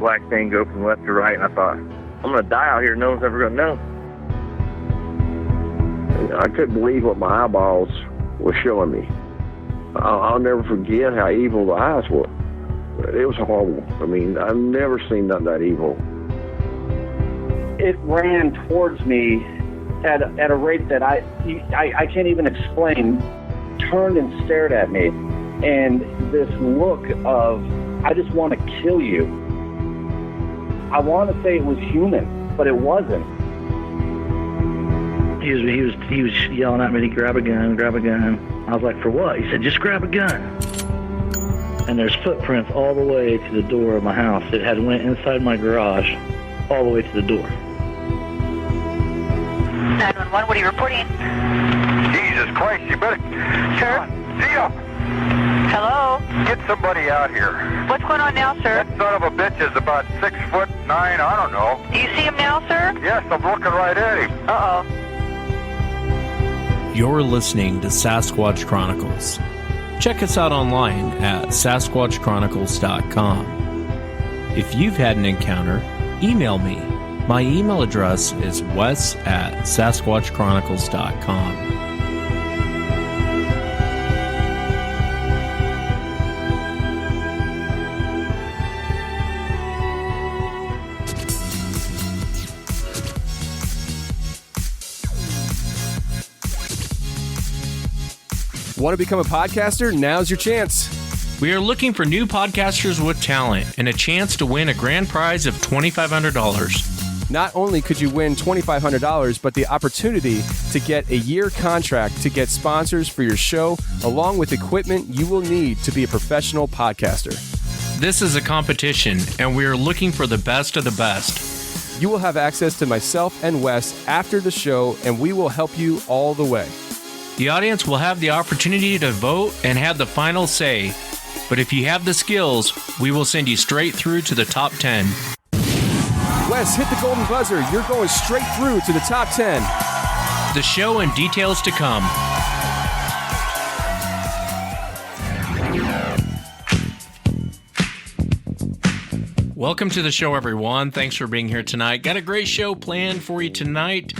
black thing go from left to right, and I thought, I'm going to die out here. No one's ever going to know. I couldn't believe what my eyeballs were showing me. I'll never forget how evil the eyes were. It was horrible. I mean, I've never seen nothing that evil. It ran towards me at a rate that I can't even explain. Turned and stared at me, and this look of, I just want to kill you. I want to say it was human, but it wasn't. He was yelling at me to grab a gun, grab a gun. I was like, for what? He said, just grab a gun. And there's footprints all the way to the door of my house. It had went inside my garage, all the way to the door. 911, what are you reporting? Jesus Christ, you better... Sir? Zia! Hello? Get somebody out here. What's going on now, sir? That son of a bitch is about 6'9", I don't know. Do you see him now, sir? Yes, I'm looking right at him. Uh-oh. You're listening to Sasquatch Chronicles. Check us out online at sasquatchchronicles.com. If you've had an encounter, email me. My email address is wes@sasquatchchronicles.com. Want to become a podcaster? Now's your chance. We are looking for new podcasters with talent and a chance to win a grand prize of $2,500. Not only could you win $2,500, but the opportunity to get a year contract to get sponsors for your show, along with equipment you will need to be a professional podcaster. This is a competition, and we are looking for the best of the best. You will have access to myself and Wes after the show, and we will help you all the way. The audience will have the opportunity to vote and have the final say. But if you have the skills, we will send you straight through to the top 10. Wes, hit the golden buzzer. You're going straight through to the top 10. The show and details to come. Welcome to the show, everyone. Thanks for being here tonight. Got a great show planned for you tonight.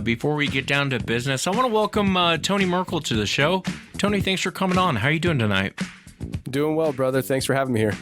Before we get down to business, I want to welcome Tony Merkel to the show. Tony, thanks for coming on. How are you doing tonight? Doing well, brother. Thanks for having me here.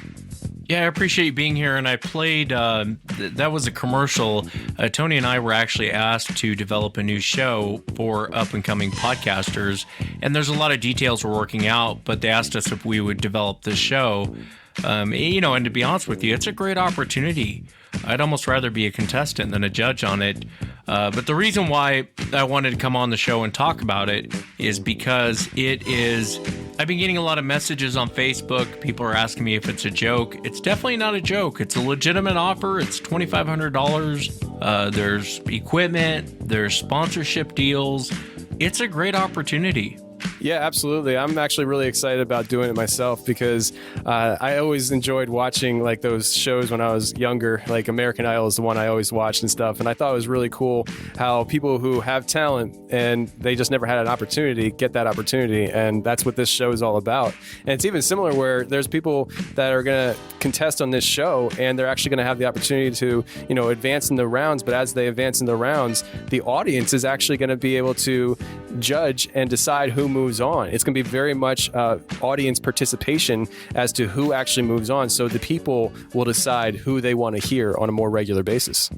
Yeah, I appreciate you being here. And I played, that was a commercial. Tony and I were actually asked to develop a new show for up-and-coming podcasters. And there's a lot of details we're working out, but they asked us if we would develop this show. And to be honest with you, it's a great opportunity. I'd almost rather be a contestant than a judge on it. But the reason why I wanted to come on the show and talk about it is because I've been getting a lot of messages on Facebook. People are asking me if it's a joke. It's definitely not a joke. It's a legitimate offer. It's $2,500. There's equipment. There's sponsorship deals. It's a great opportunity. Yeah, absolutely. I'm actually really excited about doing it myself because I always enjoyed watching like those shows when I was younger. Like American Idol is the one I always watched and stuff. And I thought it was really cool how people who have talent and they just never had an opportunity get that opportunity. And that's what this show is all about. And it's even similar where there's people that are going to contest on this show and they're actually going to have the opportunity to, advance in the rounds. But as they advance in the rounds, the audience is actually going to be able to judge and decide who moves on. It's going to be very much audience participation as to who actually moves on. So the people will decide who they want to hear on a more regular basis.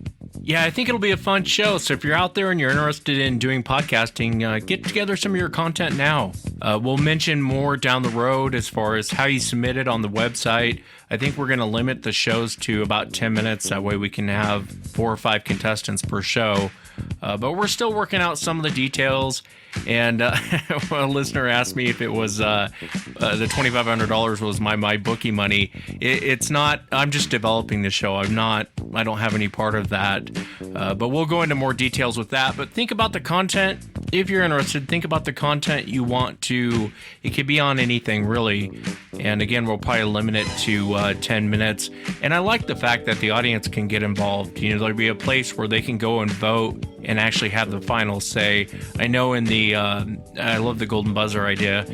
Yeah, I think it'll be a fun show. So if you're out there and you're interested in doing podcasting, get together some of your content now. We'll mention more down the road as far as how you submit it on the website. I think we're going to limit the shows to about 10 minutes. That way we can have 4 or 5 contestants per show. But we're still working out some of the details. And a listener asked me if it was the $2,500 was my bookie money. It's not. I'm just developing the show. I don't have any part of that. But we'll go into more details with that. But think about the content. If you're interested, think about the content you want to. It could be on anything, really. And again, we'll probably limit it to 10 minutes. And I like the fact that the audience can get involved. There'll be a place where they can go and vote and actually have the final say. I know in the, I love the golden buzzer idea.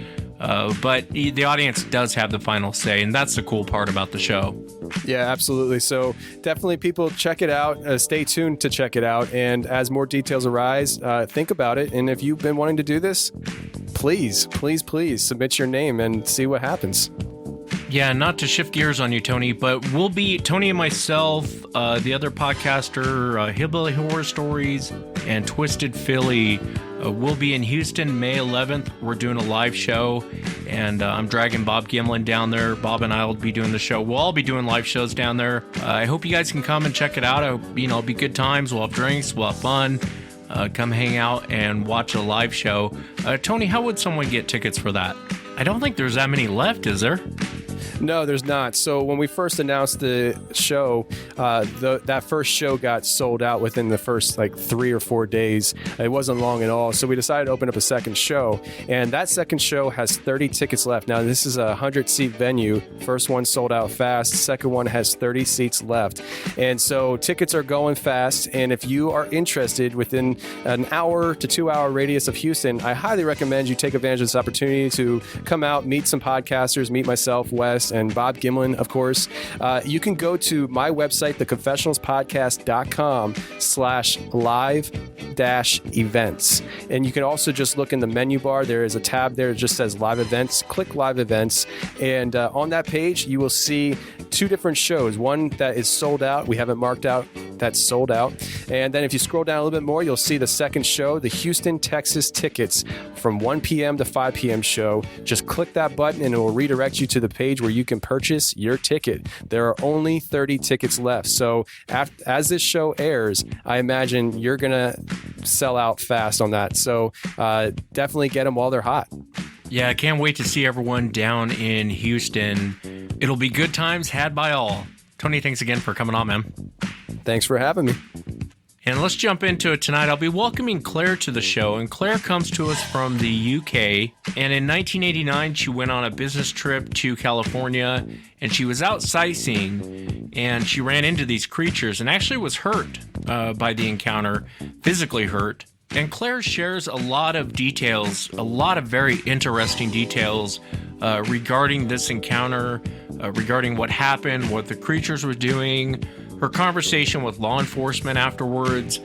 But the audience does have the final say, and that's the cool part about the show. Yeah, absolutely. So definitely people check it out. Stay tuned to check it out. And as more details arise, think about it. And if you've been wanting to do this, please submit your name and see what happens. Yeah, not to shift gears on you, Tony, but we'll be, Tony and myself, the other podcaster, Hillbilly Horror Stories, and Twisted Philly, we'll be in Houston May 11th. We're doing a live show, and I'm dragging Bob Gimlin down there. Bob and I will be doing the show. We'll all be doing live shows down there. I hope you guys can come and check it out. It'll be good times. We'll have drinks. We'll have fun. Come hang out and watch a live show. Tony, how would someone get tickets for that? I don't think there's that many left, is there? No, there's not. So when we first announced the show, that first show got sold out within the first 3 or 4 days. It wasn't long at all. So we decided to open up a second show. And that second show has 30 tickets left. Now, this is a 100-seat venue. First one sold out fast. Second one has 30 seats left. And so tickets are going fast. And if you are interested within an hour to 2 hour radius of Houston, I highly recommend you take advantage of this opportunity to come out, meet some podcasters, meet myself, Wes, and Bob Gimlin, of course. You can go to my website, theconfessionalspodcast.com/live-events. And you can also just look in the menu bar. There is a tab there that just says live events. Click live events. And on that page, you will see 2 different shows. One that is sold out. We have it marked out. That's sold out. And then if you scroll down a little bit more, you'll see the second show, the Houston, Texas tickets from 1 p.m. to 5 p.m. show. Just click that button and it will redirect you to the page where you can purchase your ticket. There are only 30 tickets left. So as this show airs, I imagine you're going to sell out fast on that. So definitely get them while they're hot. Yeah, I can't wait to see everyone down in Houston. It'll be good times had by all. Tony, thanks again for coming on, man. Thanks for having me. And let's jump into it tonight. I'll be welcoming Claire to the show, and Claire comes to us from the UK. And in 1989, she went on a business trip to California, and she was out sightseeing, and she ran into these creatures and actually was hurt by the encounter, physically hurt. And Claire shares a lot of details, a lot of very interesting details regarding this encounter, regarding what happened, what the creatures were doing, her conversation with law enforcement afterwards.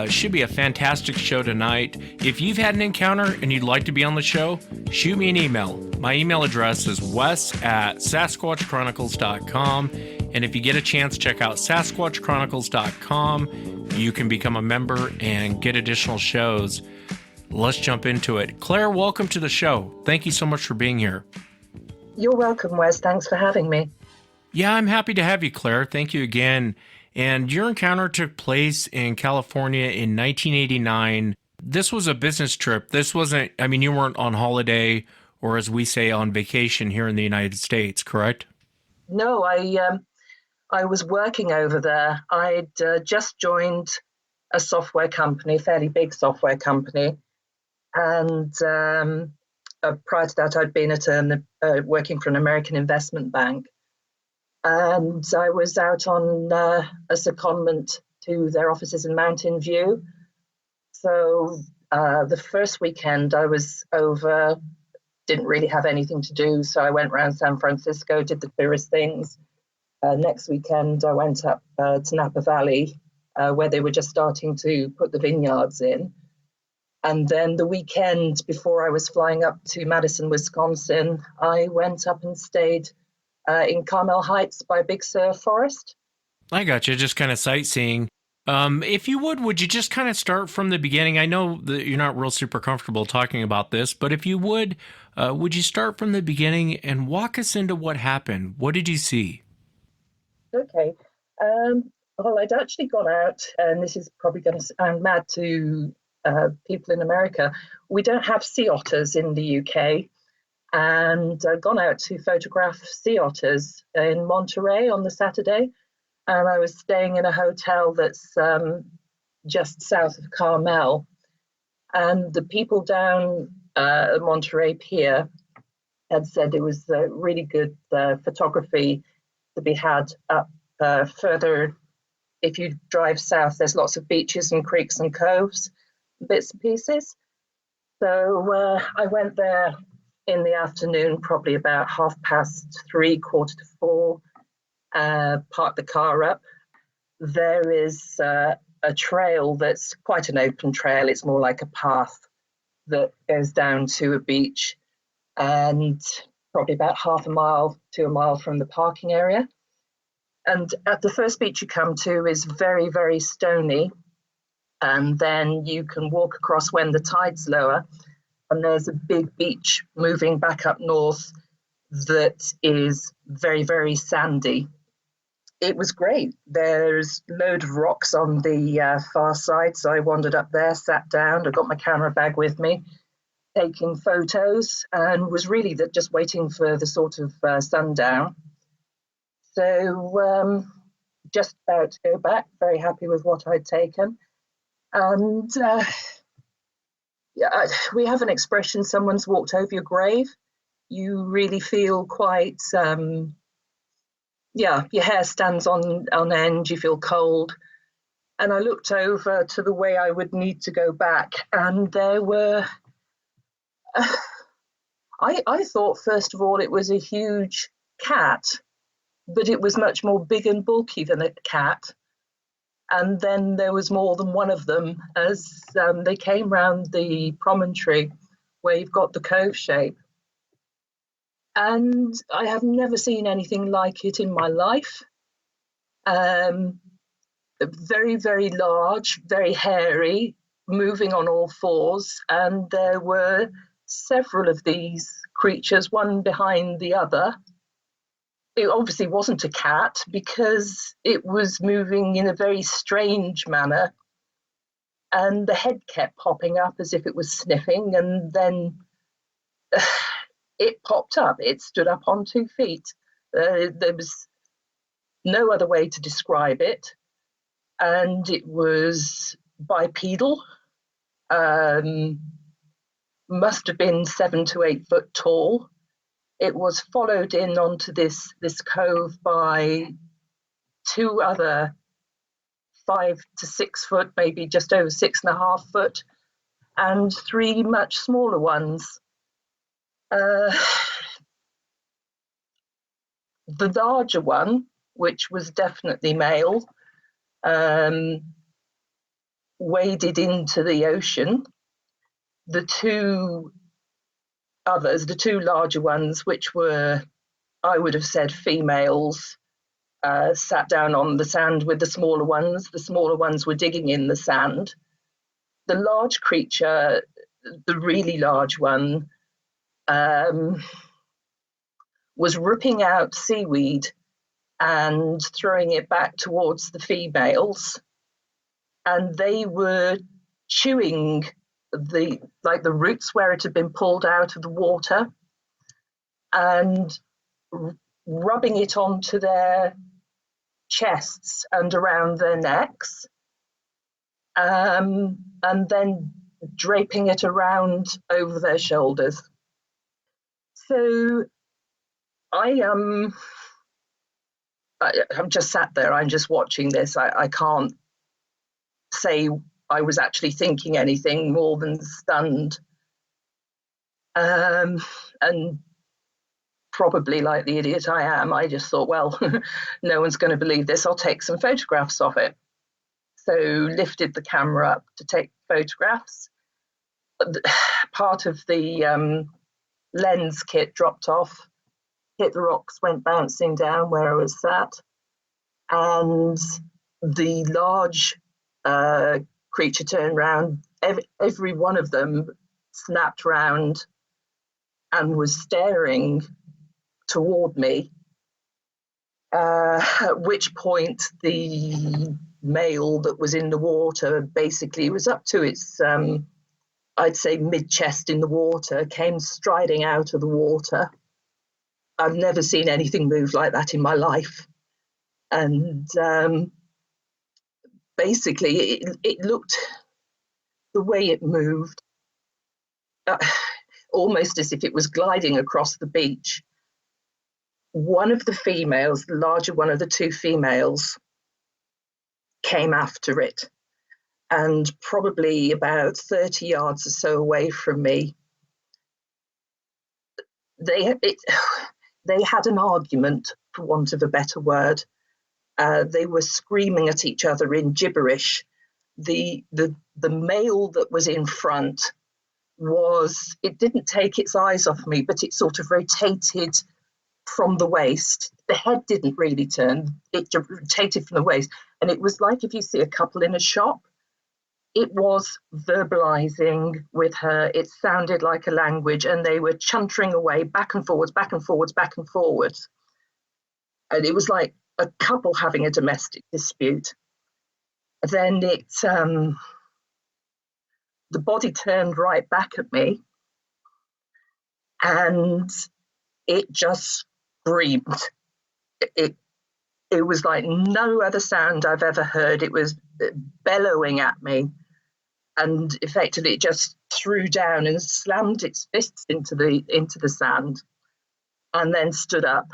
Should be a fantastic show tonight. If you've had an encounter and you'd like to be on the show, shoot me an email. My email address is wes@sasquatchchronicles.com. And if you get a chance, check out sasquatchchronicles.com. You can become a member and get additional shows. Let's jump into it. Claire, welcome to the show. Thank you so much for being here. You're welcome, Wes. Thanks for having me. Yeah, I'm happy to have you, Claire. Thank you again. And your encounter took place in California in 1989. This was a business trip. This wasn't, you weren't on holiday or, as we say, on vacation here in the United States, correct? No, I was working over there. I'd just joined a software company, a fairly big software company. And prior to that, I'd been at working for an American investment bank. And I was out on a secondment to their offices in Mountain View. So the first weekend I was over, didn't really have anything to do. So I went around San Francisco, did the tourist things. Next weekend I went up to Napa Valley, where they were just starting to put the vineyards in. And then the weekend before I was flying up to Madison, Wisconsin, I went up and stayed in Carmel Heights by Big Sur Forest. I got you, just kind of sightseeing. If you would you just kind of start from the beginning? I know that you're not real super comfortable talking about this, but if you would you start from the beginning and walk us into what happened? What did you see? Okay. Well, I'd actually gone out, and this is probably going to sound mad to people in America. We don't have sea otters in the UK. And I'd gone out to photograph sea otters in Monterey on the Saturday. And I was staying in a hotel that's just south of Carmel. And the people down Monterey Pier had said it was really good photography to be had up further. If you drive south, there's lots of beaches and creeks and coves, bits and pieces. So I went there in the afternoon, probably about 3:30, 4:45, park the car up. There is a trail that's quite an open trail. It's more like a path that goes down to a beach, and probably about half a mile to a mile from the parking area. And at the first beach you come to is very, very stony. And then you can walk across when the tide's lower. And there's a big beach moving back up north that is very, very sandy. It was great. There's a load of rocks on the far side. So I wandered up there, sat down, I got my camera bag with me, taking photos, and was really just waiting for the sort of sundown. So just about to go back, very happy with what I'd taken. And we have an expression, someone's walked over your grave. You really feel quite, your hair stands on end, you feel cold. And I looked over to the way I would need to go back, and there were, I thought, first of all, it was a huge cat, but it was much more big and bulky than a cat. And then there was more than one of them as they came round the promontory where you've got the cove shape. And I have never seen anything like it in my life. Very, very large, very hairy, moving on all fours. And there were several of these creatures, one behind the other. It obviously wasn't a cat because it was moving in a very strange manner, and the head kept popping up as if it was sniffing, and then it popped up. It stood up on 2 feet. There was no other way to describe it, and it was bipedal. Must have been 7 to 8 foot tall. It was followed in onto this cove by 2 other 5 to 6 foot, maybe just over 6.5 foot, and 3 much smaller ones. The larger one, which was definitely male, waded into the ocean. The 2 others, the 2 larger ones, which were, I would have said, females, sat down on the sand with the smaller ones. The smaller ones were digging in the sand. The large creature, the really large one, was ripping out seaweed and throwing it back towards the females. And they were chewing the roots where it had been pulled out of the water and rubbing it onto their chests and around their necks, and then draping it around over their shoulders. So I'm just sat there, I'm just watching this. I can't say I was actually thinking anything more than stunned. And probably like the idiot I am, I just thought, well, no one's going to believe this. I'll take some photographs of it. So lifted the camera up to take photographs. Part of the lens kit dropped off, hit the rocks, went bouncing down where I was sat. And the large creature turned round. Every one of them snapped round and was staring toward me, at which point the male that was in the water basically was up to its, I'd say, mid-chest in the water, came striding out of the water. I've never seen anything move like that in my life. And basically, it looked, the way it moved, almost as if it was gliding across the beach. One of the females, the larger one of the 2 females, came after it, and probably about 30 yards or so away from me, they had an argument, for want of a better word. They were screaming at each other in gibberish. The male that was in front it didn't take its eyes off me, but it sort of rotated from the waist. The head didn't really turn, it rotated from the waist. And it was like if you see a couple in a shop, it was verbalizing with her. It sounded like a language, and they were chuntering away back and forwards, back and forwards, back and forwards. And it was like a couple having a domestic dispute. Then the body turned right back at me, and it just screamed. It was like no other sound I've ever heard. It was bellowing at me, and effectively it just threw down and slammed its fists into the sand, and then stood up.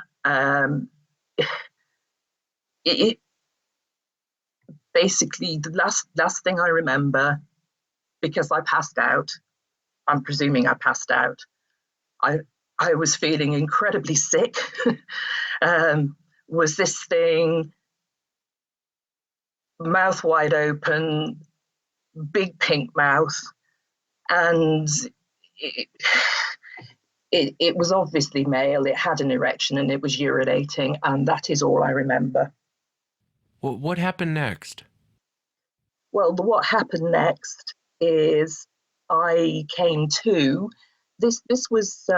Basically, the last thing I remember, because I passed out, I'm presuming I passed out. I was feeling incredibly sick. Was this thing, mouth wide open, big pink mouth, and it was obviously male. It had an erection and it was urinating, and that is all I remember. Well, what happened next? Well, what happened next is I came to. This was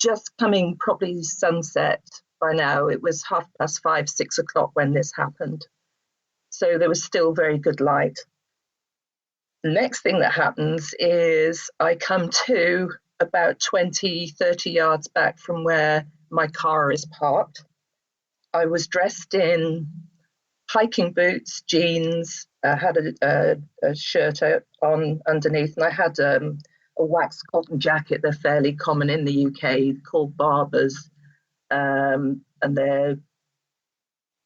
just coming probably sunset by now. It was 5:30, 6 o'clock when this happened. So there was still very good light. The next thing that happens is I come to about 20, 30 yards back from where my car is parked. I was dressed in hiking boots, jeans, I had a shirt on underneath, and I had a wax cotton jacket. They're fairly common in the UK, called barbers. And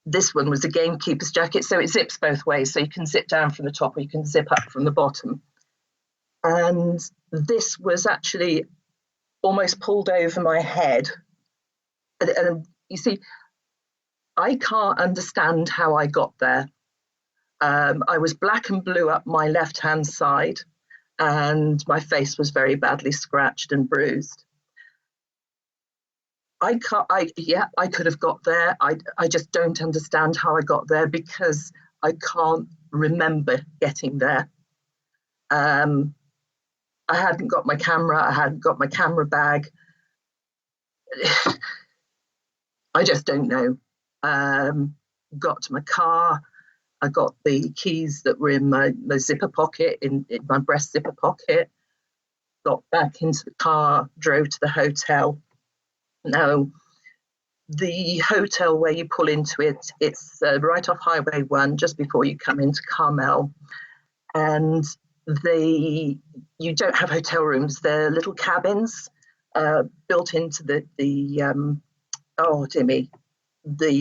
this one was a gamekeeper's jacket, so it zips both ways. So you can zip down from the top or you can zip up from the bottom. And this was actually almost pulled over my head. And you see, I can't understand how I got there. I was black and blue up my left-hand side, and my face was very badly scratched and bruised. I could have got there. I just don't understand how I got there, because I can't remember getting there. I hadn't got my camera. I hadn't got my camera bag. I just don't know. Got to my car. I got the keys that were in my zipper pocket, in my breast zipper pocket. Got back into the car, drove to the hotel. Now, the hotel where you pull into it's right off Highway 1, just before you come into Carmel. And you don't have hotel rooms. They're little cabins built into the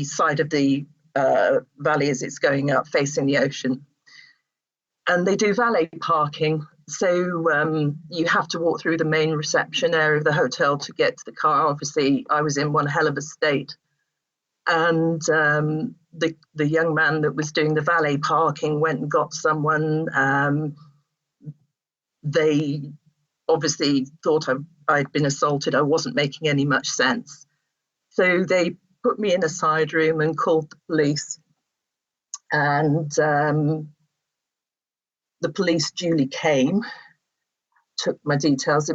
side of the valley as it's going up, facing the ocean. And they do valet parking. So you have to walk through the main reception area of the hotel to get to the car. Obviously, I was in one hell of a state. And the young man that was doing the valet parking went and got someone. They obviously thought I'd been assaulted. I wasn't making any much sense. So they put me in a side room and called the police. And the police duly came, took my details.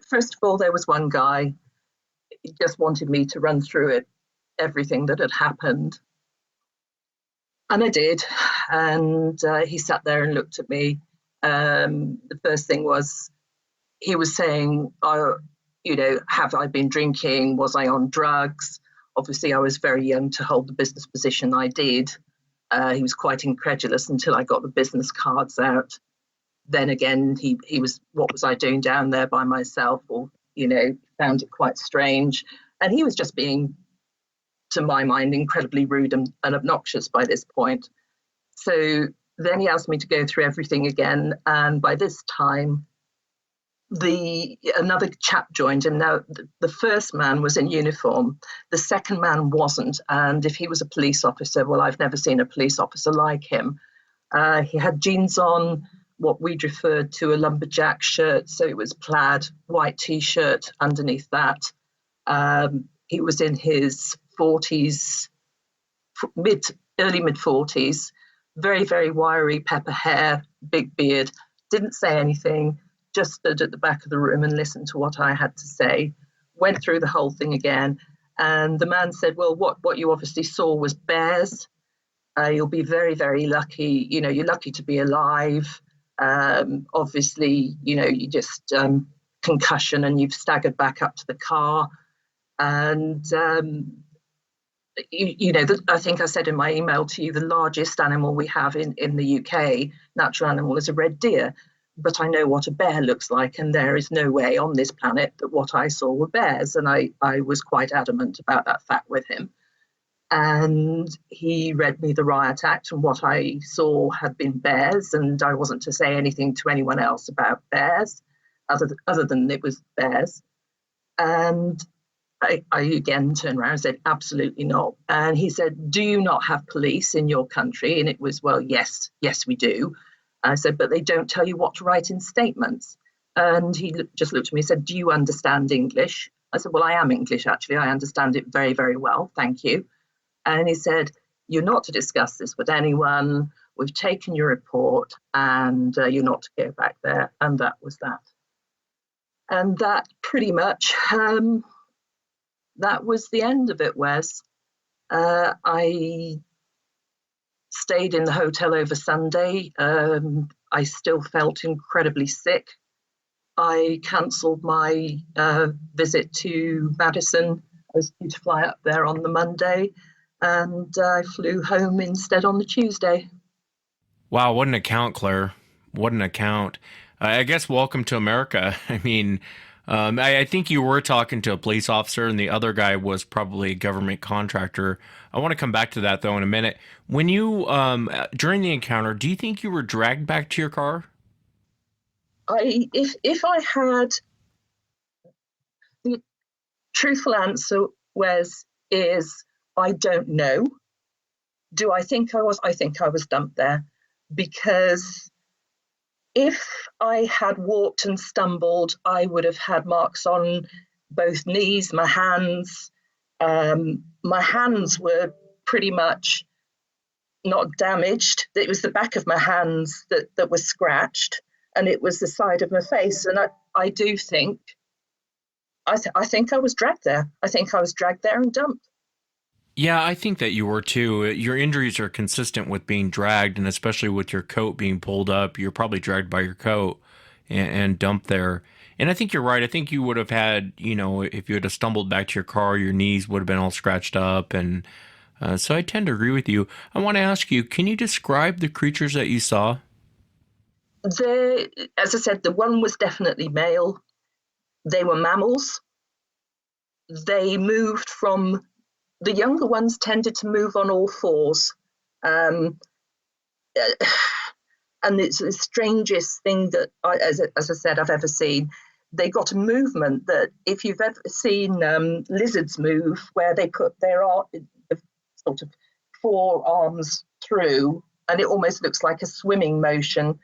First of all, there was one guy, he just wanted me to run through everything that had happened. And I did. And he sat there and looked at me. The first thing was, he was saying, have I been drinking? Was I on drugs? Obviously, I was very young to hold the business position I did. He was quite incredulous until I got the business cards out. Then again, he was, what was I doing down there by myself? Or, found it quite strange. And he was just being, to my mind, incredibly rude and obnoxious by this point. So then he asked me to go through everything again. And by this time, Another chap joined him. Now, the first man was in uniform. The second man wasn't. And if he was a police officer, well, I've never seen a police officer like him. He had jeans on, what we'd referred to a lumberjack shirt. So it was plaid, white T-shirt underneath that. He was in his 40s, early mid-40s, very, very wiry pepper hair, big beard, didn't say anything, just stood at the back of the room and listened to what I had to say, went through the whole thing again. And the man said, well, what you obviously saw was bears. You'll be very, very lucky. You know, you're lucky to be alive. Obviously, you know, you just concussion and you've staggered back up to the car. And, I think I said in my email to you, the largest animal we have in the UK, natural animal, is a red deer. But I know what a bear looks like, and there is no way on this planet that what I saw were bears. And I was quite adamant about that fact with him. And he read me the Riot Act, and what I saw had been bears, and I wasn't to say anything to anyone else about bears, other than it was bears. And I again turned around and said, absolutely not. And he said, do you not have police in your country? And it was, well, yes, we do. I said, but they don't tell you what to write in statements. And he just looked at me and said, do you understand English? I said, well, I am English, actually. I understand it very, very well. Thank you. And he said, you're not to discuss this with anyone. We've taken your report and you're not to go back there. And that was that. And that pretty much, that was the end of it, Wes. I stayed in the hotel over Sunday. I still felt incredibly sick. I cancelled my visit to Madison. I was due to fly up there on the Monday, and I flew home instead on the Tuesday. Wow, what an account, Claire. What an account. I guess welcome to America. I mean, I think you were talking to a police officer, and the other guy was probably a government contractor. I want to come back to that, though, in a minute. When you, during the encounter, do you think you were dragged back to your car? If I had, the truthful answer is I don't know. Do I think I was? I think I was dumped there, because if I had walked and stumbled, I would have had marks on both knees, my hands. My hands were pretty much not damaged. It was the back of my hands that was scratched, and it was the side of my face. And I do think, I think I was dragged there. I think I was dragged there and dumped. Yeah, I think that you were too. Your injuries are consistent with being dragged, and especially with your coat being pulled up, you're probably dragged by your coat and dumped there. And I think you're right. I think you would have had, if you had have stumbled back to your car, your knees would have been all scratched up. And so I tend to agree with you. I want to ask you, can you describe the creatures that you saw? As I said, the one was definitely male. They were mammals. They moved from... The younger ones tended to move on all fours. And it's the strangest thing that, as I said, I've ever seen. They got a movement that, if you've ever seen lizards move, where they put their sort of forearms through, and it almost looks like a swimming motion.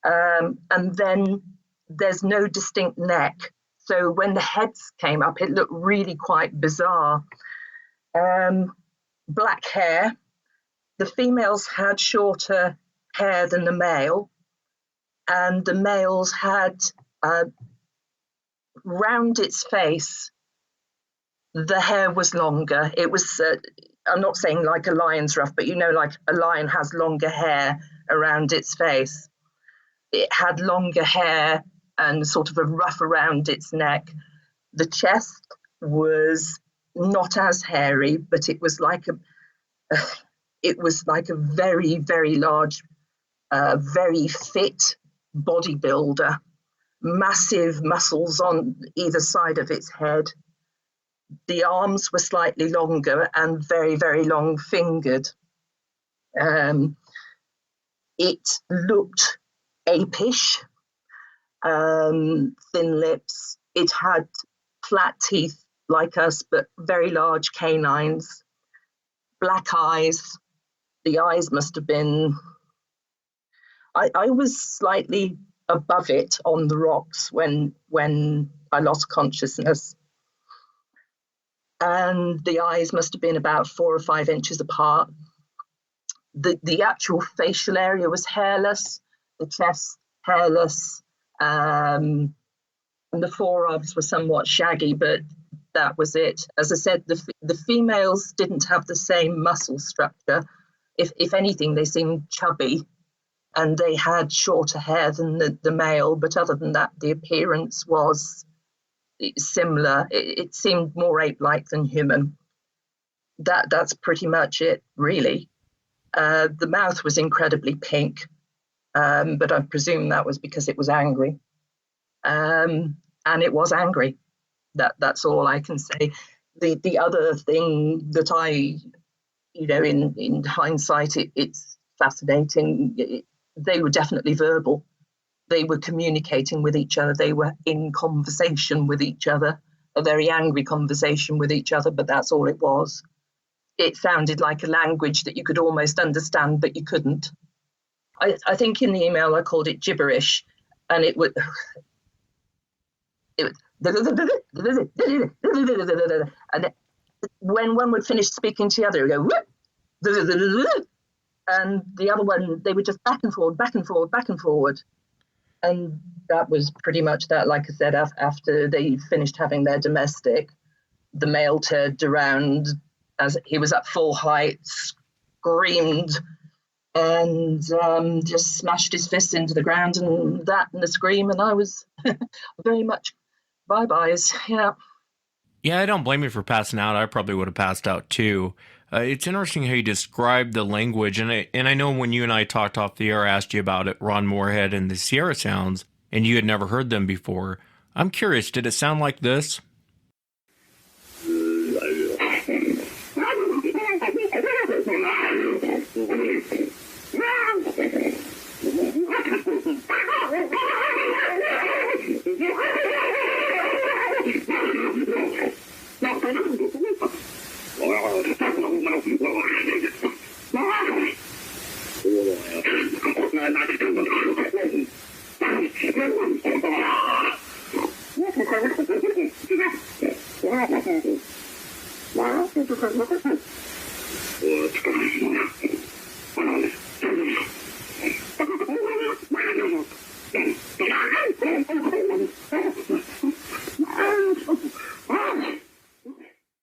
And then there's no distinct neck. So when the heads came up, it looked really quite bizarre. Black hair. The females had shorter hair than the male, and the males had round its face, the hair was longer. It was, I'm not saying like a lion's ruff, but like a lion has longer hair around its face. It had longer hair and sort of a ruff around its neck. The chest was not as hairy, but it was like a very, very large, very fit bodybuilder, massive muscles on either side of its head. The arms were slightly longer and very, very long fingered. It looked apish. thin lips. It had flat teeth like us, but very large canines, black eyes. The eyes must have been, I was slightly above it on the rocks when I lost consciousness. And the eyes must have been about 4 or 5 inches apart. The actual facial area was hairless, the chest hairless, and the forearms were somewhat shaggy, but that was it. As I said, the females didn't have the same muscle structure. If anything, they seemed chubby, and they had shorter hair than the male. But other than that, the appearance was similar. It seemed more ape-like than human. That's pretty much it, really. The mouth was incredibly pink, but I presume that was because it was angry. And it was angry. That's all I can say. The other thing that I, in hindsight, it's fascinating. They were definitely verbal. They were communicating with each other. They were in conversation with each other, a very angry conversation with each other, but that's all it was. It sounded like a language that you could almost understand, but you couldn't. I think in the email I called it gibberish, and it would... and when one would finish speaking to the other, it would go, and the other one, they would just back and forward, back and forward, back and forward. And that was pretty much that. Like I said, after they finished having their domestic, the male turned around as he was at full height, screamed, and just smashed his fist into the ground, and that and the scream, and I was very much bye-byes, yeah. Yeah, I don't blame you for passing out. I probably would have passed out too. It's interesting how you described the language, and I know when you and I talked off the air, I asked you about it, Ron Moorhead and the Sierra sounds, and you had never heard them before. I'm curious, did it sound like this?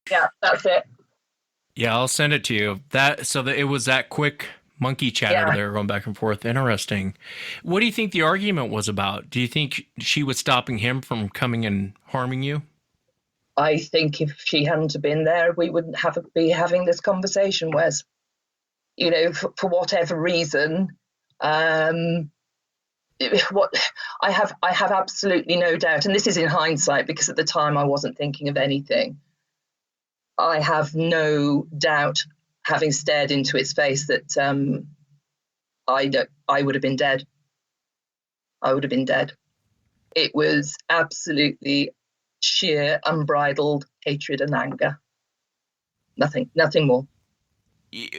Yeah, that's it. Yeah, I'll send it to you. It was that quick monkey chatter there going back and forth. Interesting. What do you think the argument was about? Do you think she was stopping him from coming and harming you? I think if she hadn't have been there, we wouldn't be having this conversation, Wes. For whatever reason, what I have absolutely no doubt, and this is in hindsight because at the time I wasn't thinking of anything. I have no doubt, having stared into its face, that I would have been dead. I would have been dead. It was absolutely sheer, unbridled hatred and anger. Nothing more.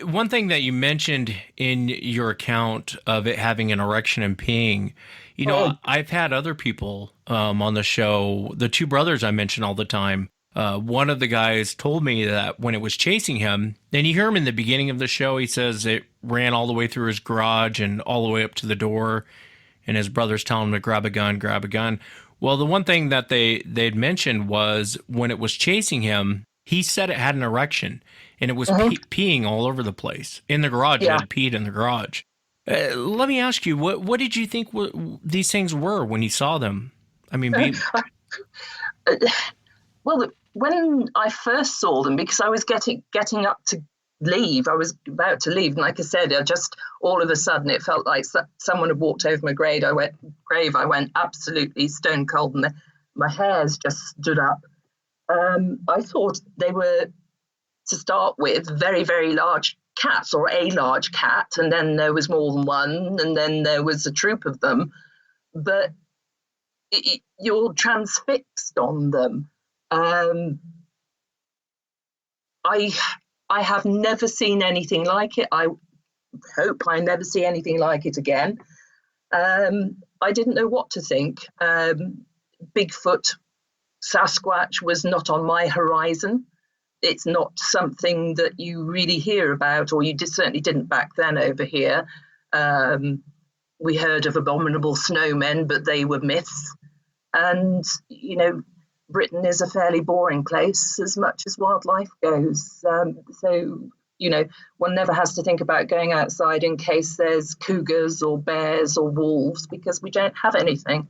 One thing that you mentioned in your account of it having an erection and peeing, I've had other people on the show, the two brothers I mention all the time. One of the guys told me that when it was chasing him, and you hear him in the beginning of the show, he says it ran all the way through his garage and all the way up to the door, and his brother's telling him to grab a gun. Well, the one thing that they'd mentioned was when it was chasing him, he said it had an erection, and it was peeing all over the place. In the garage, It had peed in the garage. Let me ask you, what did you think these things were when you saw them? I mean, well, when I first saw them, because I was getting up to leave, I was about to leave, and like I said, all of a sudden it felt like someone had walked over my grave. I went absolutely stone cold, and my hairs just stood up. I thought they were, to start with, very, very large cats, or a large cat, and then there was more than one, and then there was a troop of them. But you're transfixed on them. I have never seen anything like it. I hope I never see anything like it again. I didn't know what to think. Bigfoot, Sasquatch was not on my horizon. It's not something that you really hear about, or you certainly didn't back then over here. We heard of abominable snowmen, but they were myths. And, you know, Britain is a fairly boring place as much as wildlife goes. So, you know, one never has to think about going outside in case there's cougars or bears or wolves, because we don't have anything.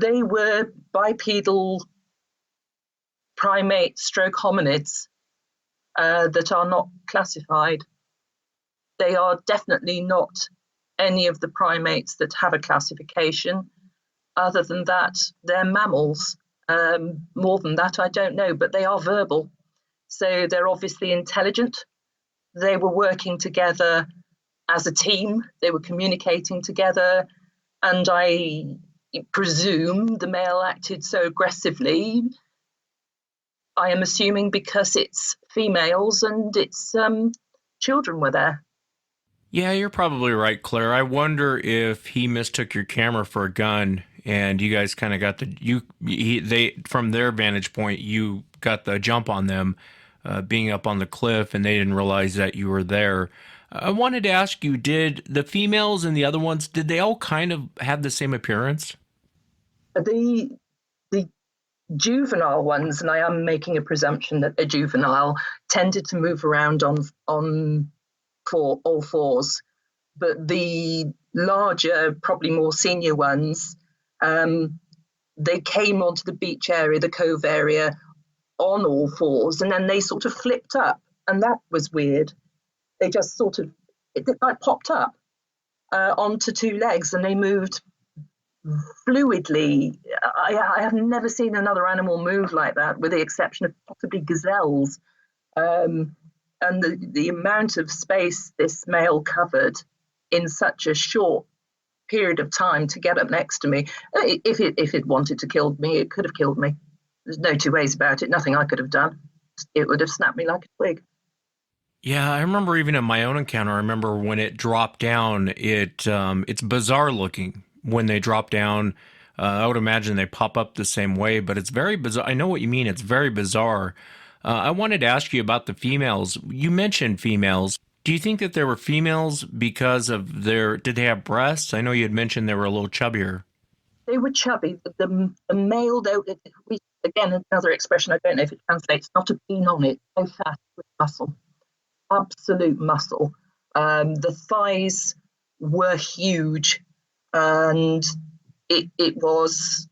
They were bipedal primate stroke hominids that are not classified. They are definitely not any of the primates that have a classification. Other than that, they're mammals. More than that, I don't know, but they are verbal. So they're obviously intelligent. They were working together as a team. They were communicating together. And I presume the male acted so aggressively, I am assuming because it's females and its children were there. Yeah, you're probably right, Claire. I wonder if he mistook your camera for a gun, and you guys kind of got they from their vantage point, you got the jump on them, being up on the cliff, and they didn't realize that you were there. I wanted to ask you: did the females and the other ones, did they all kind of have the same appearance? The juvenile ones, and I am making a presumption that they're juvenile, tended to move around on all fours, but the larger, probably more senior ones, they came onto the beach area, the cove area, on all fours, and then they sort of flipped up, and that was weird. They just sort of like popped up onto two legs, and they moved fluidly. I have never seen another animal move like that, with the exception of possibly gazelles. And the amount of space this male covered in such a short period of time to get up next to me, if it wanted to kill me, it could have killed me. There's no two ways about it. Nothing I could have done. It would have snapped me like a twig. Yeah, I remember even in my own encounter, I remember when it dropped down, it's bizarre looking when they drop down. I would imagine they pop up the same way, but it's very bizarre. I know what you mean. It's very bizarre. I wanted to ask you about the females. You mentioned females. Do you think that there were females because of did they have breasts? I know you had mentioned they were a little chubbier. They were chubby. The male, though, again, another expression, I don't know if it translates, not a bean on it, no fat with muscle, absolute muscle. The thighs were huge, and it was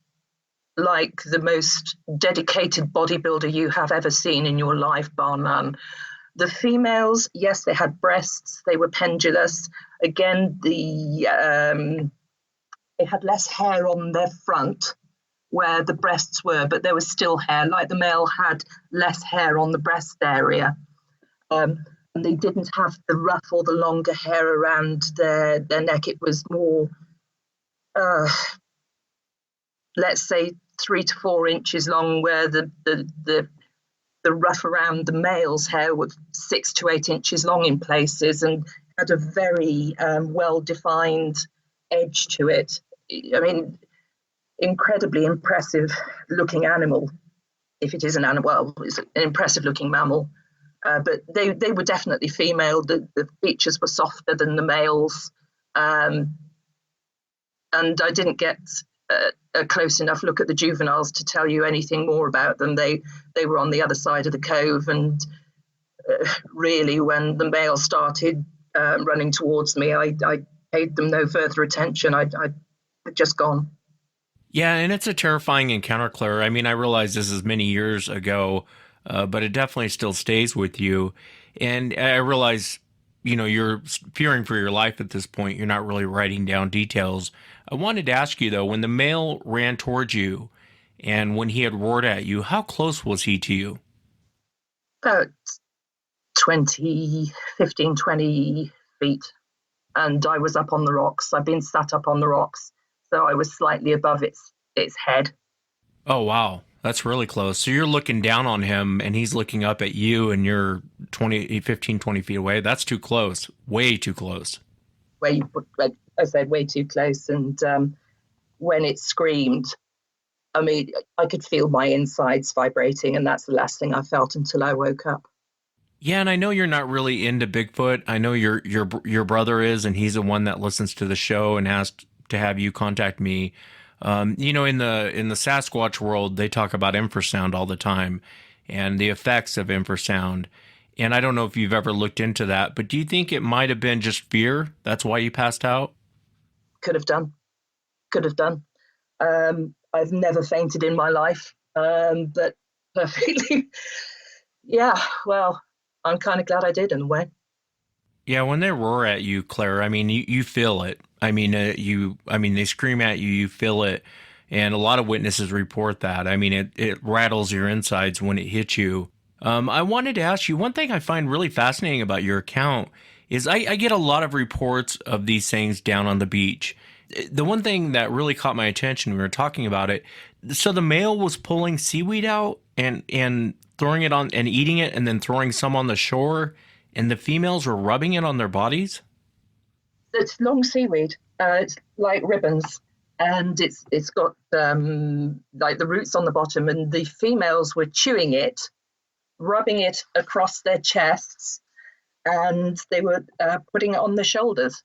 like the most dedicated bodybuilder you have ever seen in your life, bar none. The females, yes, they had breasts. They were pendulous. Again, they had less hair on their front where the breasts were, but there was still hair. Like the male had less hair on the breast area. And they didn't have the rough or the longer hair around their neck. It was more, let's say, 3 to 4 inches long, where the ruff around the male's hair was 6 to 8 inches long in places, and had a very well-defined edge to it. I mean, incredibly impressive looking animal. If it is an animal, well, it's an impressive looking mammal. But they were definitely female. The features were softer than the males. And I didn't get a close enough look at the juveniles to tell you anything more about them. They were on the other side of the cove, and really, when the male started running towards me, I paid them no further attention. I'd just gone. Yeah, and it's a terrifying encounter, Claire. I mean, I realize this is many years ago, but it definitely still stays with you. And I realize, you're fearing for your life at this point. You're not really writing down details. I wanted to ask you, though, when the male ran towards you and when he had roared at you, how close was he to you? About 15, 20 feet. and I was up on the rocks. I've been sat up on the rocks, so I was slightly above its head. Oh, wow. That's really close. So you're looking down on him and he's looking up at you and you're 15, 20 feet away. That's too close. Way too close. Like I said, way too close. And when it screamed, I mean, I could feel my insides vibrating, and that's the last thing I felt until I woke up. Yeah, and I know you're not really into Bigfoot. I know your brother is, and he's the one that listens to the show and asked to have you contact me. In the Sasquatch world, they talk about infrasound all the time and the effects of infrasound. And I don't know if you've ever looked into that, but do you think it might have been just fear? That's why you passed out? Could have done. I've never fainted in my life, but perfectly. Yeah, well, I'm kind of glad I did in a way. Yeah, when they roar at you, Claire, I mean, you feel it. I mean, they scream at you, you feel it. And a lot of witnesses report that. I mean, it rattles your insides when it hits you. I wanted to ask you, one thing I find really fascinating about your account is I get a lot of reports of these things down on the beach. The one thing that really caught my attention when we were talking about it, so the male was pulling seaweed out and throwing it on and eating it and then throwing some on the shore, and the females were rubbing it on their bodies? It's long seaweed. It's like ribbons, and it's got like the roots on the bottom, and the females were chewing it, rubbing it across their chests, and they were putting it on their shoulders.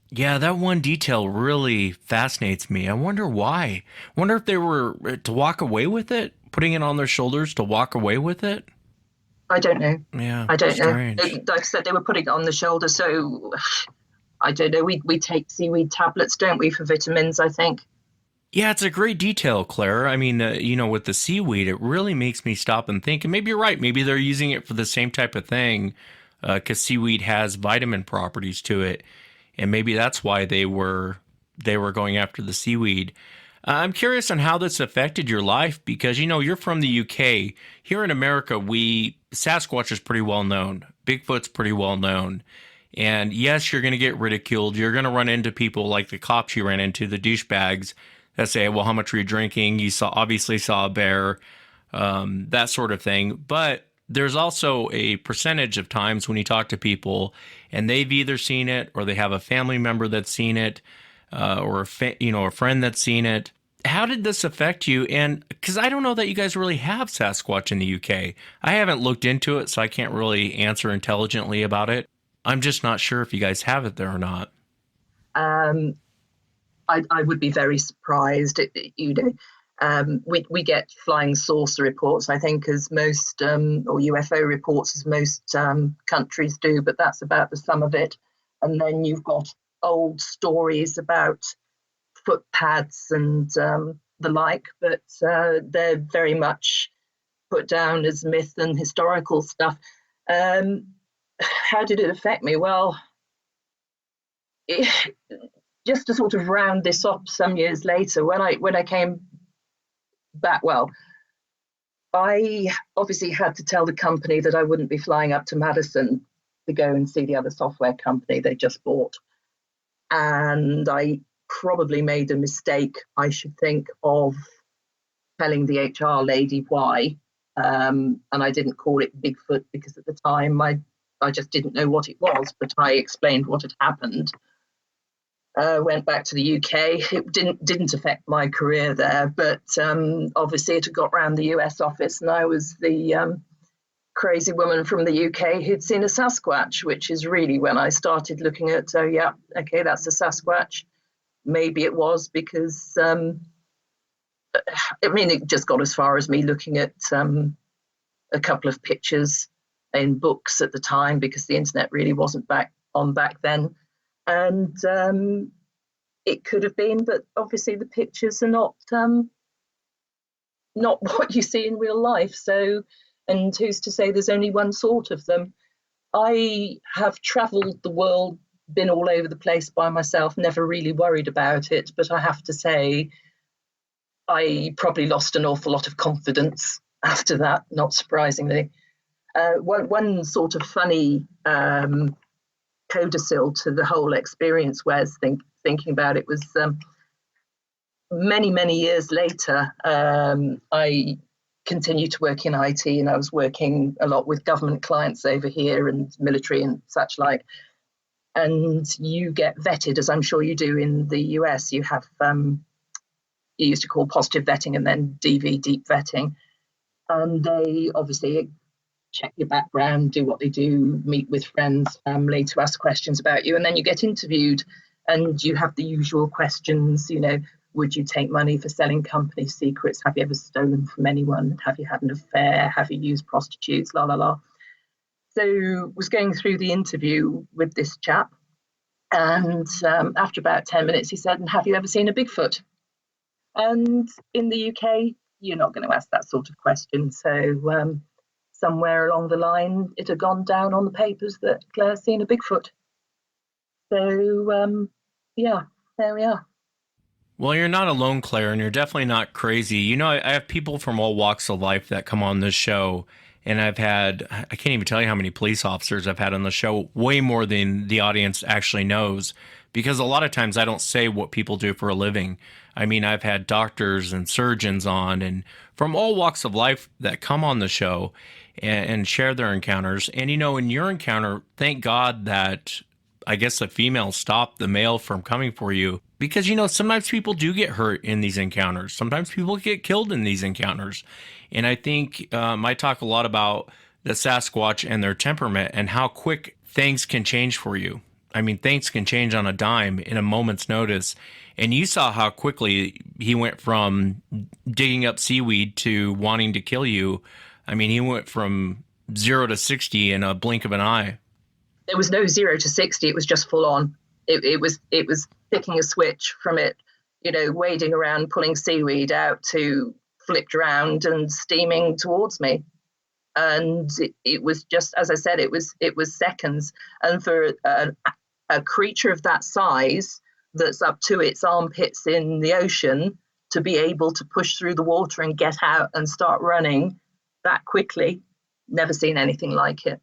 Yeah, that one detail really fascinates me. I wonder why. I wonder if they were to walk away with it, putting it on their shoulders to walk away with it. I don't know. Yeah, I don't strange. know. Like I said, they were putting it on the shoulder, so I don't know. We take seaweed tablets, don't we, for vitamins, I think. Yeah, it's a great detail, Claire. I mean, with the seaweed, it really makes me stop and think. And maybe you're right. Maybe they're using it for the same type of thing, because seaweed has vitamin properties to it, and maybe that's why they were going after the seaweed. I'm curious on how this affected your life, because you're from the UK. Here in America, Sasquatch is pretty well known. Bigfoot's pretty well known. And yes, you're going to get ridiculed. You're going to run into people like the cops you ran into, the douchebags, that say, well, how much were you drinking? You obviously saw a bear, that sort of thing. But there's also a percentage of times when you talk to people and they've either seen it or they have a family member that's seen it, or a friend that's seen it. How did this affect you? And because I don't know that you guys really have Sasquatch in the UK. I haven't looked into it, so I can't really answer intelligently about it. I'm just not sure if you guys have it there or not. I would be very surprised. We get flying saucer reports, I think, as most, or UFO reports, as most countries do, but that's about the sum of it. And then you've got old stories about footpads and the like, but they're very much put down as myth and historical stuff. How did it affect me? Well, just to sort of round this up some years later, when I came back, well, I obviously had to tell the company that I wouldn't be flying up to Madison to go and see the other software company they just bought. And I probably made a mistake, I should think, of telling the HR lady why. And I didn't call it Bigfoot because at the time I just didn't know what it was, but I explained what had happened. Went back to the UK. It didn't affect my career there, but obviously it had got around the US office, and I was the crazy woman from the UK who'd seen a Sasquatch, which is really when I started looking at, oh yeah, okay, that's a Sasquatch. Maybe it was because, it just got as far as me looking at a couple of pictures in books at the time, because the internet really wasn't back then. And it could have been, but obviously the pictures are not what you see in real life. So, and who's to say there's only one sort of them? I have travelled the world, been all over the place by myself, never really worried about it. But I have to say, I probably lost an awful lot of confidence after that, not surprisingly. One sort of funny codicil to the whole experience, Wes, thinking about it, was many years later, I continued to work in IT, and I was working a lot with government clients over here and military and such like. And you get vetted, as I'm sure you do in the US. You have, you used to call positive vetting and then DV, deep vetting. And they obviously check your background, do what they do, meet with friends, family to ask questions about you. And then you get interviewed and you have the usual questions, you know, would you take money for selling company secrets? Have you ever stolen from anyone? Have you had an affair? Have you used prostitutes? La, la, la. So was going through the interview with this chap. And after about 10 minutes, he said, and have you ever seen a Bigfoot? And in the UK, you're not going to ask that sort of question. So somewhere along the line, it had gone down on the papers that Claire's seen a Bigfoot. So, yeah, there we are. Well, you're not alone, Claire, and you're definitely not crazy. You know, I have people from all walks of life that come on this show, and I can't even tell you how many police officers I've had on the show, way more than the audience actually knows, because a lot of times I don't say what people do for a living. I mean, I've had doctors and surgeons on, and from all walks of life that come on the show and share their encounters. And, you know, in your encounter, thank God that I guess the female stopped the male from coming for you, because, you know, sometimes people do get hurt in these encounters. Sometimes people get killed in these encounters. And I think I talk a lot about the Sasquatch and their temperament and how quick things can change for you. I mean, things can change on a dime in a moment's notice. And you saw how quickly he went from digging up seaweed to wanting to kill you. I mean, he went from 0 to 60 in a blink of an eye. There was no 0 to 60. It was just full on. It was picking a switch from it, you know, wading around, pulling seaweed out, to flipped around and steaming towards me. And it was just, as I said, it was seconds. And for a creature of that size, that's up to its armpits in the ocean, to be able to push through the water and get out and start running that quickly, never seen anything like it.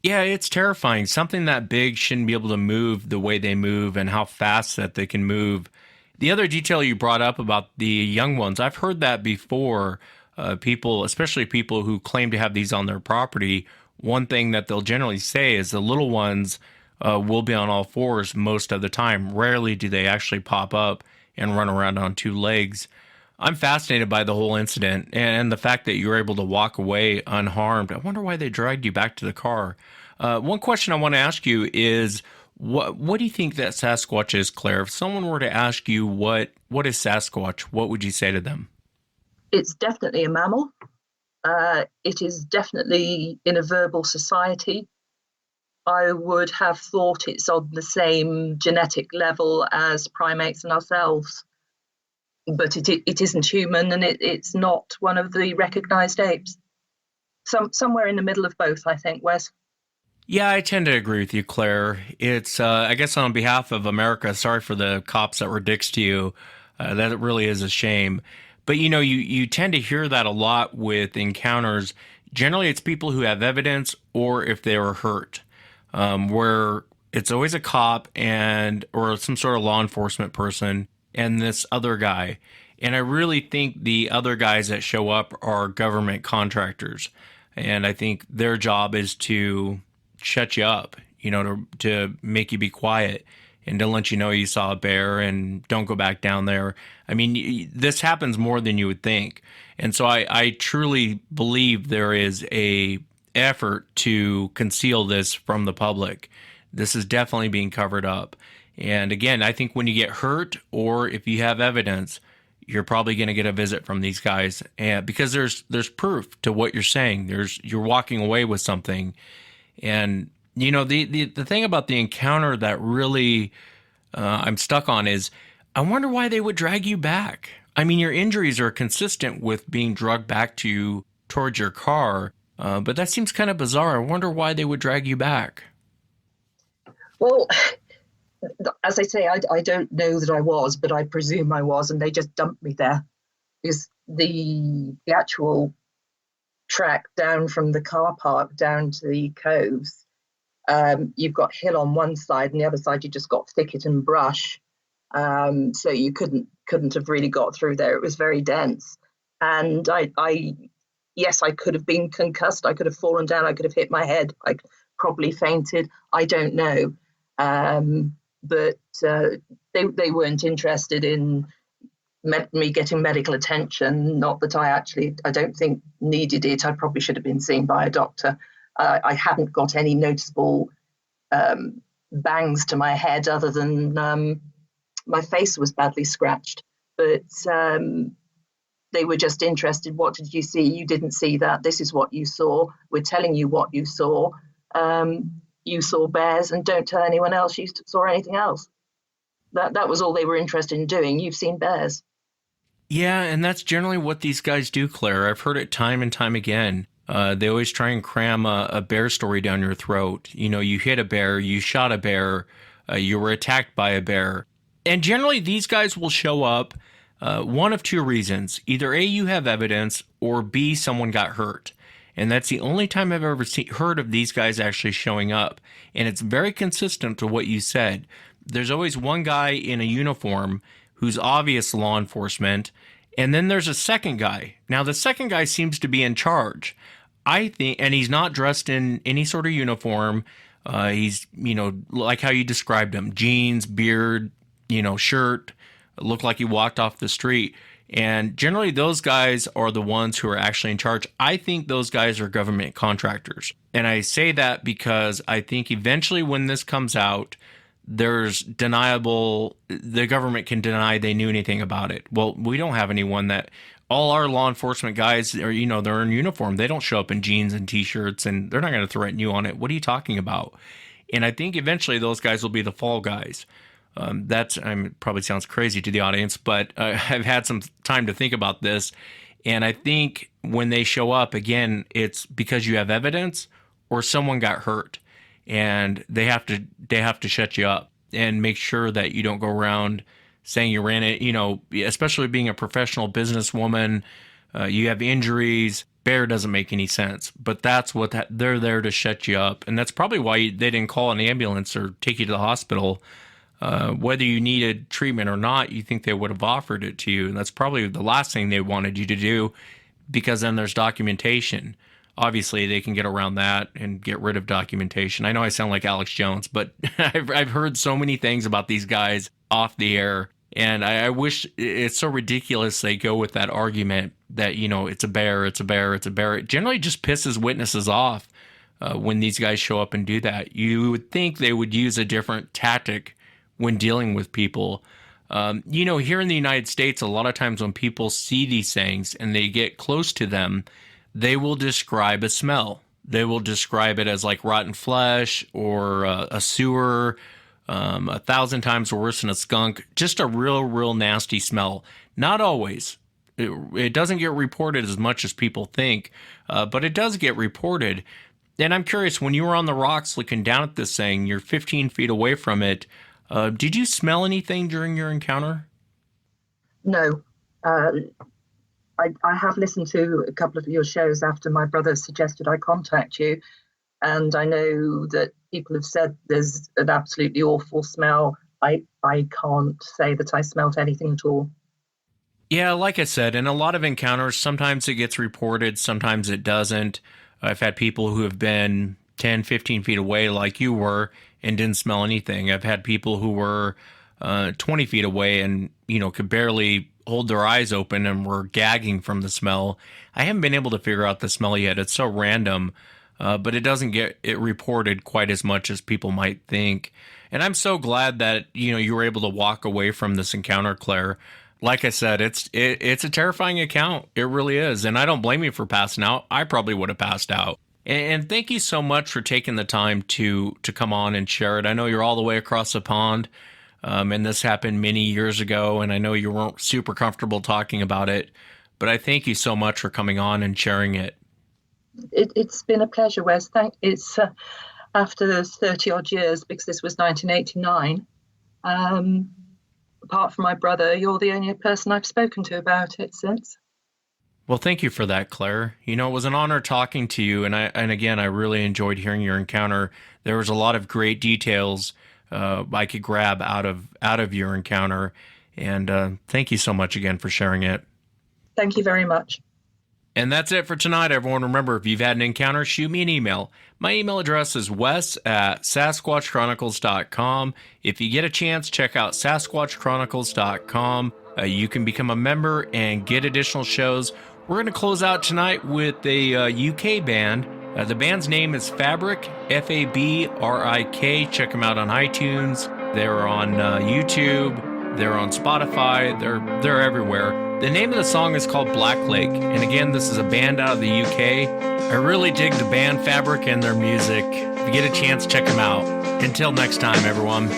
Yeah, it's terrifying. Something that big shouldn't be able to move the way they move and how fast that they can move. The other detail you brought up about the young ones, I've heard that before. People, especially people who claim to have these on their property, one thing that they'll generally say is the little ones will be on all fours most of the time. Rarely do they actually pop up and run around on 2 legs. I'm fascinated by the whole incident and the fact that you were able to walk away unharmed. I wonder why they dragged you back to the car. One question I want to ask you is, what do you think that Sasquatch is, Claire? If someone were to ask you what is Sasquatch, what would you say to them? It's definitely a mammal. It is definitely in a verbal society. I would have thought it's on the same genetic level as primates and ourselves. But it isn't human, and it's not one of the recognized apes. Somewhere in the middle of both, I think, Wes. Yeah, I tend to agree with you, Claire. It's, I guess on behalf of America, sorry for the cops that were dicks to you. That really is a shame. But, you know, you tend to hear that a lot with encounters. Generally, it's people who have evidence or if they were hurt, where it's always a cop or some sort of law enforcement person and this other guy. And I really think the other guys that show up are government contractors. And I think their job is to shut you up, you know, to make you be quiet and to let you know you saw a bear and don't go back down there. I mean, this happens more than you would think. And so I truly believe there is a effort to conceal this from the public. This is definitely being covered up. And again, I think when you get hurt or if you have evidence, you're probably going to get a visit from these guys, and because there's proof to what you're saying. You're walking away with something. And you know, the thing about the encounter that really I'm stuck on is I wonder why they would drag you back. I mean, your injuries are consistent with being dragged back towards your car, but that seems kind of bizarre. I wonder why they would drag you back. Well, as I say, I don't know that I was, but I presume I was, and they just dumped me there. Because the actual track down from the car park down to the coves, You've got hill on one side, and the other side you just got thicket and brush. So you couldn't have really got through there. It was very dense. And yes, I could have been concussed. I could have fallen down. I could have hit my head. I probably fainted. I don't know. But they weren't interested in me getting medical attention. Not that I don't think needed it. I probably should have been seen by a doctor. I hadn't got any noticeable bangs to my head other than my face was badly scratched. But they were just interested. What did you see? You didn't see that. This is what you saw. We're telling you what you saw. You saw bears, and don't tell anyone else you saw anything else. That was all they were interested in doing. You've seen bears. Yeah, and that's generally what these guys do, Claire. I've heard it time and time again. They always try and cram a bear story down your throat. You know, you hit a bear, you shot a bear, you were attacked by a bear. And generally, these guys will show up one of two reasons. Either A, you have evidence, or B, someone got hurt. And that's the only time I've ever heard of these guys actually showing up. And it's very consistent to what you said. There's always one guy in a uniform who's obvious law enforcement, and then there's a second guy. Now, the second guy seems to be in charge, I think, and he's not dressed in any sort of uniform. He's, like how you described him, jeans, beard, shirt, looked like he walked off the street. And generally, those guys are the ones who are actually in charge. I think those guys are government contractors. And I say that because I think eventually when this comes out, there's the government can deny they knew anything about it. Well, we don't have anyone that, all our law enforcement guys are, they're in uniform. They don't show up in jeans and t-shirts, and they're not going to threaten you on it. What are you talking about? And I think eventually those guys will be the fall guys. Probably sounds crazy to the audience, but I've had some time to think about this. And I think when they show up, again, it's because you have evidence or someone got hurt. And they have to shut you up and make sure that you don't go around saying you ran it, especially being a professional businesswoman, you have injuries. Bear doesn't make any sense, but that's what they're there to shut you up. And that's probably why they didn't call an ambulance or take you to the hospital. Whether you needed treatment or not, you think they would have offered it to you. And that's probably the last thing they wanted you to do, because then there's documentation. Obviously, they can get around that and get rid of documentation. I know I sound like Alex Jones, but I've heard so many things about these guys off the air. And I wish, it's so ridiculous they go with that argument that, it's a bear, it's a bear, it's a bear. It generally just pisses witnesses off when these guys show up and do that. You would think they would use a different tactic when dealing with people. Here in the United States, a lot of times when people see these things and they get close to them, they will describe a smell. They will describe it as like rotten flesh or a sewer, 1,000 times worse than a skunk. Just a real nasty smell. Not always. It doesn't get reported as much as people think, but it does get reported. And I'm curious, when you were on the rocks looking down at this thing, you're 15 feet away from it, did you smell anything during your encounter? No. I have listened to a couple of your shows after my brother suggested I contact you, and I know that people have said there's an absolutely awful smell. I can't say that I smelt anything at all. Yeah, like I said, in a lot of encounters, sometimes it gets reported, sometimes it doesn't. I've had people who have been 10, 15 feet away like you were and didn't smell anything. I've had people who were 20 feet away and, could barely hold their eyes open and were gagging from the smell. I haven't been able to figure out the smell yet. It's so random, but it doesn't get it reported quite as much as people might think. And I'm so glad that, you were able to walk away from this encounter, Claire. Like I said, it's a terrifying account. It really is. And I don't blame you for passing out. I probably would have passed out. And thank you so much for taking the time to come on and share it. I know you're all the way across the pond. And this happened many years ago, and I know you weren't super comfortable talking about it, but I thank you so much for coming on and sharing it. It's been a pleasure, Wes. It's after those 30-odd years, because this was 1989. Apart from my brother, you're the only person I've spoken to about it since. Well, thank you for that, Claire. You know, it was an honor talking to you, and again, I really enjoyed hearing your encounter. There was a lot of great details I could grab out of your encounter, and thank you so much again for sharing it. Thank you very much. And that's it for tonight, everyone. Remember, if you've had an encounter, shoot me an email. My email address is wes@sasquatchchronicles.com. If you get a chance, check out sasquatchchronicles.com. You can become a member and get additional shows. We're going to close out tonight with a UK band. The band's name is Fabric, Fabrik. Check them out on iTunes. They're on YouTube. They're on Spotify. They're everywhere. The name of the song is called Black Lake. And again, this is a band out of the UK. I really dig the band Fabric and their music. If you get a chance, check them out. Until next time, everyone.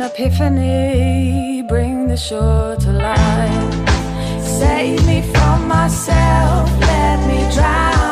Epiphany, bring the shore to life. Save me from myself, let me drown.